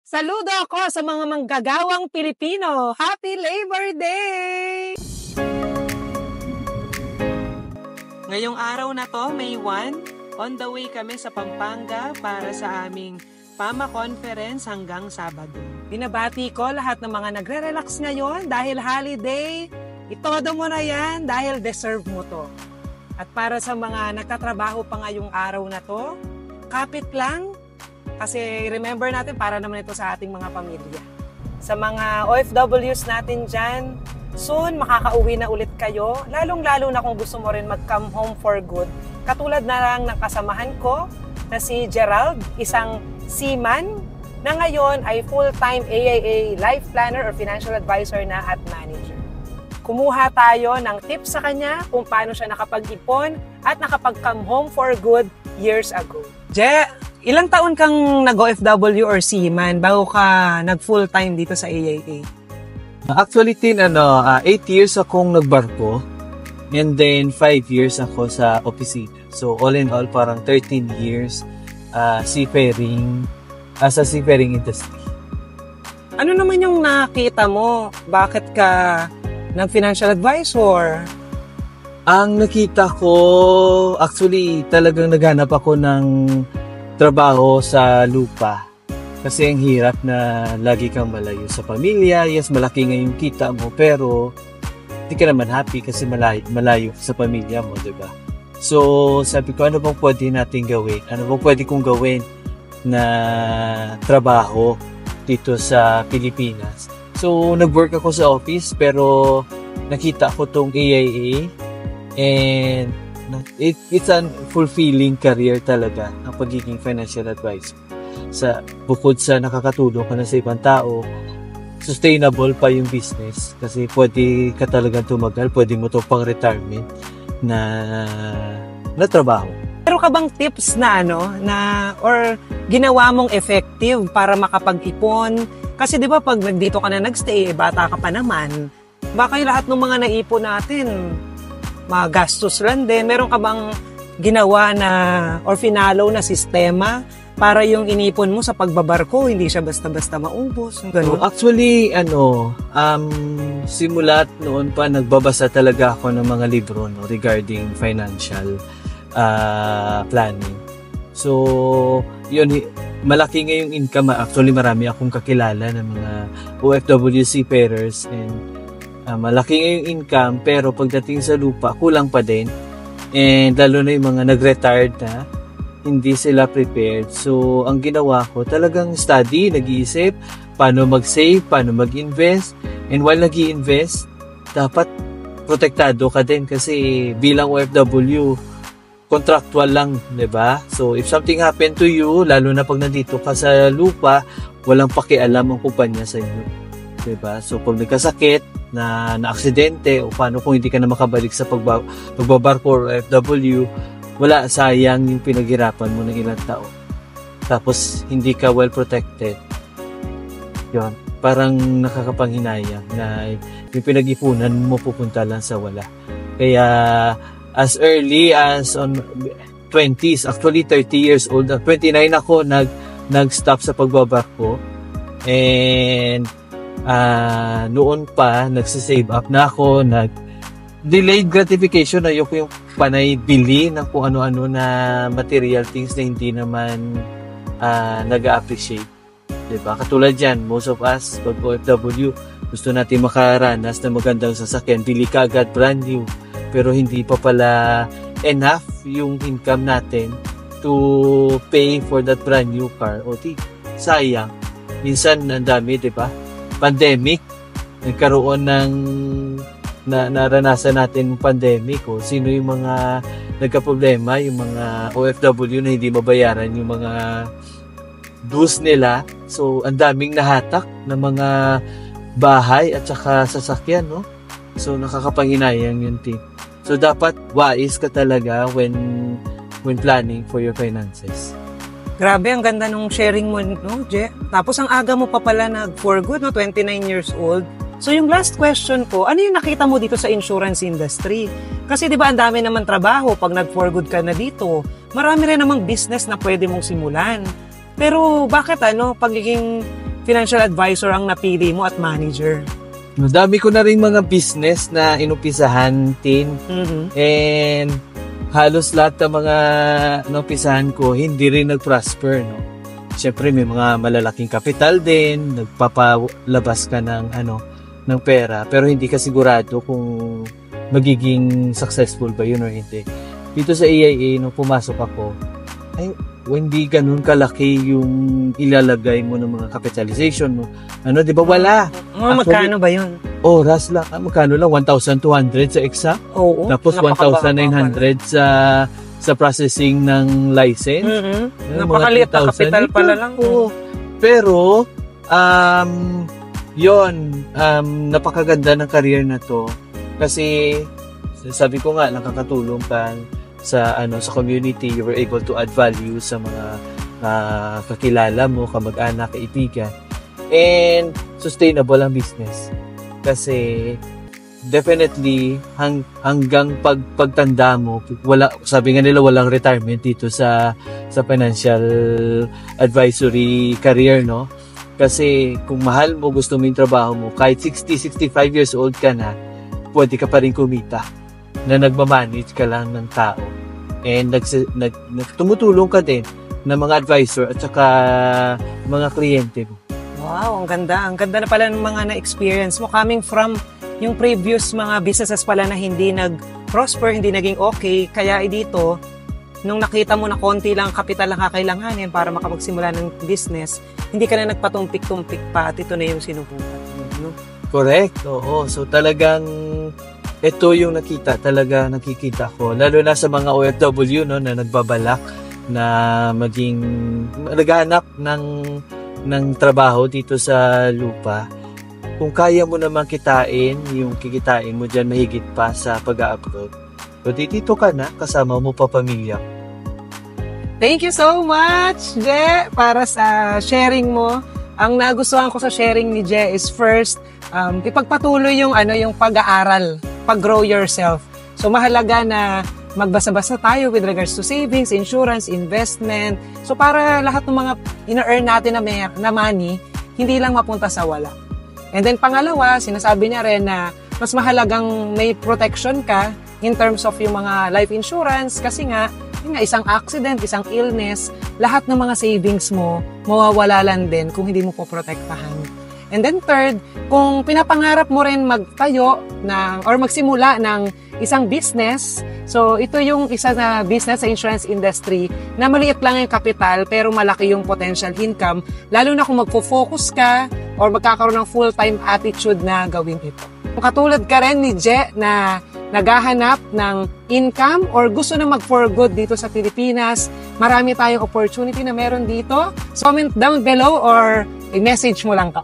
Saludo ako sa mga manggagawang Pilipino. Happy Labor Day! Ngayong araw na to, May 1, on the way kami sa Pampanga para sa aming PAMA Conference hanggang Sabado. Binabati ko lahat ng mga nagre-relax ngayon dahil holiday. Itodo mo na yan dahil deserve mo to. At para sa mga nagtatrabaho pa ngayong araw na to, kapit lang. Kasi remember natin, para naman ito sa ating mga pamilya. Sa mga OFWs natin dyan, soon makakauwi na ulit kayo. Lalong-lalo na kung gusto mo rin mag-come home for good. Katulad na lang ng kasamahan ko na si Gerald, isang seaman na ngayon ay full-time AIA life planner or financial advisor na at manager. Kumuha tayo ng tips sa kanya kung paano siya nakapag-ipon at nakapag-come home for good years ago. Ilang taon kang nag-OFW or seaman bago ka nag-full-time dito sa AIA? Actually, 8 years akong nagbarko and then 5 years ako sa opisina. So, all in all, parang 13 years seafaring as a seafaring industry. Ano naman yung nakita mo? Bakit ka nag-financial advisor? Ang nakita ko, actually, talagang naghanap ako ng trabaho sa lupa. Kasi ang hirap na lagi kang malayo sa pamilya. Yes, malaki nga yung kita mo, pero hindi ka naman happy kasi malayo sa pamilya mo, diba? So, sabi ko, ano bang pwede natin gawin? Ano bang pwede kong gawin na trabaho dito sa Pilipinas? So, nag-work ako sa office, pero nakita ko tong AIA and it's a fulfilling career talaga ang pagiging financial advisor. Bukod sa nakakatulong ka na sa ibang tao, sustainable pa yung business kasi pwede ka talagang tumagal, pwede mo to pang retirement na trabaho. Pero ka bang tips na or ginawa mong effective para makapag-ipon? Kasi 'di ba pag dito ka na nagstay, bata ka pa naman, baka yung lahat ng mga naipon natin magastos lang din. Meron ka bang ginawa na or finalo na sistema para yung inipon mo sa pagbabarko hindi siya basta-basta maubos? Ganun? Actually, simulat noon pa nagbabasa talaga ako ng mga libro regarding financial planning. So, yun, malaki nga yung income. Actually, marami akong kakilala ng mga OFW seafarers and malaki yung income, pero pagdating sa lupa, kulang pa din. And lalo na yung mga nag-retired na, hindi sila prepared. So, ang ginawa ko, talagang study, nag-iisip, paano mag-save, paano mag-invest. And while nag-i-invest, dapat protektado ka din kasi bilang OFW, contractual lang, diba? So, if something happened to you, lalo na pag nandito ka sa lupa, walang pakialam ang kumpanya sa inyo. Diba? So, pag nagkasakit, na aksidente o paano kung hindi ka na makabalik sa pagbabarko or FW, wala, sayang yung pinaghirapan mo ng ilang taon. Tapos hindi ka well protected. Yun, parang nakakapanghinayang na yung pinag-ipunan mo pupunta lang sa wala. Kaya as early as on 20s, actually 30 years old, 29 ako nag-stop sa pagbabarko, and noon pa nagsisave up na ako, delayed gratification, ayoko yung panay bili ng kung ano-ano na material things na hindi naman nag-appreciate, diba? Katulad yan, most of us pag OFW gusto natin makaranas ng magandang sasakyan, bili ka agad brand new, pero hindi pa pala enough yung income natin to pay for that brand new car. O sayang, minsan ang dami, diba? Pandemic, nagkaroon ng naranasan natin pandemic. Sino yung mga nagka-problema, yung mga OFW na hindi mabayaran yung mga dues nila. So, ang daming nahatak ng mga bahay at saka sasakyan, no? So, nakakapanghinayang yun, team. So, dapat wise ka talaga when planning for your finances. Grabe, ang ganda nung sharing mo, no, Je? Tapos ang aga mo pa pala for good, no? 29 years old. So yung last question ko, ano yung nakita mo dito sa insurance industry? Kasi di ba ang dami naman trabaho pag nag-for good ka na dito. Marami rin namang business na pwede mong simulan. Pero bakit pagiging financial advisor ang napili mo at manager? Madami ko na rin mga business na inumpisahan, Tin. And halos lahat ng mga inumpisahan ko, hindi rin nag-prosper, no? Siyempre, may mga malalaking kapital din, nagpapalabas ka ng, ng pera, pero hindi ka sigurado kung magiging successful ba yun or hindi. Dito sa AIA, nung pumasok ako, ay, hindi ganun kalaki yung ilalagay mo ng mga capitalization mo. Di ba? Wala. Magkano ba yun? Oras lang. Magkano lang? 1,200 sa exact? Oo. Tapos 1,900 sa processing ng license. Napakaliit na capital pala lang. Oo. Pero, napakaganda ng career na to. Kasi, sabi ko nga, nakakatulong ka sa community. You were able to add value sa mga kakilala mo, kamag-anak, kaibigan. And sustainable ang business. Kasi definitely hanggang pagtanda mo, sabi nga nila walang retirement dito sa financial advisory career, no? Kasi kung mahal mo, gusto mo yung trabaho mo, kahit 60, 65 years old ka na, pwede ka pa rin kumita na nagmamanage ka lang ng tao. And tumutulong ka din ng mga advisor at saka mga kliyente mo. Wow, ang ganda. Ang ganda na pala ng mga na-experience mo coming from yung previous mga businesses pala na hindi nag-prosper, hindi naging okay. Kaya dito, nung nakita mo na konti lang kapital ang kakailanganin para makapagsimula ng business, hindi ka na nagpatumpik-tumpik pa at ito na yung sinubukan mo. No? Correct. Oo. So talagang ito yung nakikita ko. Lalo na sa mga OFW, no, na nagbabalak na naghahanap ng trabaho dito sa lupa. Kung kaya mo naman kitain, yung kikitain mo dyan mahigit pa sa pag-a-abroad. So dito ka na, kasama mo pa pamilya. Thank you so much, Je, para sa sharing mo. Ang nagustuhan ko sa sharing ni Je is first, ipagpatuloy yung pag-aaral, pag-grow yourself. So mahalaga na magbasa-basa tayo with regards to savings, insurance, investment. So para lahat ng mga ina-earn natin na money, hindi lang mapunta sa wala. And then pangalawa, sinasabi niya rin na mas mahalagang may protection ka in terms of yung mga life insurance kasi nga, isang accident, isang illness, lahat ng mga savings mo, mawawala lang din kung hindi mo po protektahan. And then third, kung pinapangarap mo rin magtayo or magsimula ng isang business, so ito yung isa na business sa insurance industry na maliit lang yung capital pero malaki yung potential income, lalo na kung magfo-focus ka or magkakaroon ng full-time attitude na gawin ito. Kung katulad ka rin ni Je na naghahanap ng income or gusto na mag-for good dito sa Pilipinas, marami tayong opportunity na meron dito. So comment down below or i-message mo lang ka.